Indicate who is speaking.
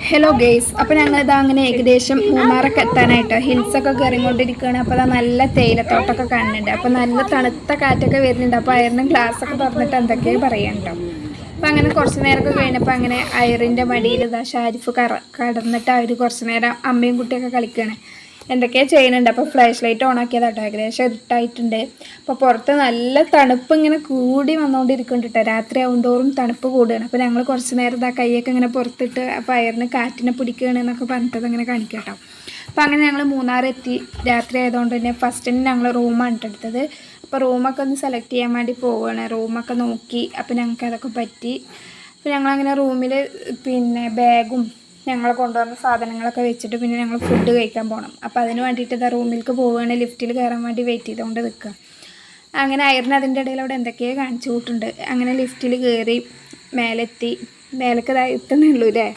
Speaker 1: Hello guys, അപ്പോൾ ഞങ്ങളിത് അങ്ങനെ ഏകദേശം മൂന്നാറൊക്കെ എത്താനായിട്ട് ഹിൽസൊക്കെ കയറിക്കൊണ്ടിരിക്കുകയാണ്. അപ്പോൾ അത് നല്ല തേയിലത്തോട്ടമൊക്കെ കാണുന്നുണ്ട്. അപ്പോൾ നല്ല തണുത്ത കാറ്റൊക്കെ വരുന്നുണ്ട്. അപ്പോൾ അയറിനും ഗ്ലാസ്സൊക്കെ തുറന്നിട്ട് എന്തൊക്കെയോ പറയാം കേട്ടോ. അപ്പോൾ അങ്ങനെ കുറച്ച് നേരമൊക്കെ കഴിഞ്ഞപ്പോൾ അങ്ങനെ അയറിൻ്റെ മടിയിൽ ഇതാ ഷാരിഫ് കടന്നിട്ട് അവർ കുറച്ച് നേരം അമ്മയും കുട്ടിയൊക്കെ കളിക്കുകയാണ്. എന്തൊക്കെയോ ചെയ്യുന്നുണ്ട്. അപ്പോൾ ഫ്ലാഷ് ലൈറ്റ് ഓൺ ആക്കിയതാട്ടോ. ഏകദേശം ഇരുട്ടായിട്ടുണ്ട്. അപ്പോൾ പുറത്ത് നല്ല തണുപ്പ് ഇങ്ങനെ കൂടി വന്നുകൊണ്ടിരിക്കുന്നുണ്ട് കേട്ടോ. രാത്രി ആവുന്തോറും തണുപ്പ് കൂടുകയാണ്. അപ്പോൾ ഞങ്ങൾ കുറച്ച് നേരം ഇതാ കൈയൊക്കെ ഇങ്ങനെ പുറത്തിട്ട് അപ്പോൾ അയറിന് കാറ്റിനെ പിടിക്കുകയാണ് എന്നൊക്കെ പറഞ്ഞിട്ട് അങ്ങനെ കാണിക്കാം കേട്ടോ. അപ്പോൾ അങ്ങനെ ഞങ്ങൾ മൂന്നാർ എത്തി. രാത്രി ആയതുകൊണ്ട് തന്നെ ഫസ്റ്റിന് ഞങ്ങൾ റൂമാണ് എടുത്തത്. അപ്പോൾ റൂമൊക്കെ ഒന്ന് സെലക്ട് ചെയ്യാൻ വേണ്ടി പോവുകയാണ്. റൂമൊക്കെ നോക്കി. അപ്പോൾ ഞങ്ങൾക്ക് അതൊക്കെ പറ്റി. അപ്പോൾ ഞങ്ങളങ്ങനെ റൂമിൽ പിന്നെ ബാഗും ഞങ്ങൾ കൊണ്ടുവന്ന സാധനങ്ങളൊക്കെ വെച്ചിട്ട് പിന്നെ ഞങ്ങൾ ഫുഡ് കഴിക്കാൻ പോകണം. അപ്പോൾ അതിന് വേണ്ടിയിട്ട് ഇതാ റൂമിലേക്ക് പോവുകയാണ്. ലിഫ്റ്റിൽ കയറാൻ വേണ്ടി വെയിറ്റ് ചെയ്തുകൊണ്ട് നിൽക്കുക. അങ്ങനെ അയറിന് അതിൻ്റെ ഇടയിൽ അവിടെ എന്തൊക്കെയോ കാണിച്ചു കൂട്ടുണ്ട്. അങ്ങനെ ലിഫ്റ്റിൽ കയറി മേലെത്തി. മേലേക്ക് എത്തുന്നുള്ളൂ അല്ലേ.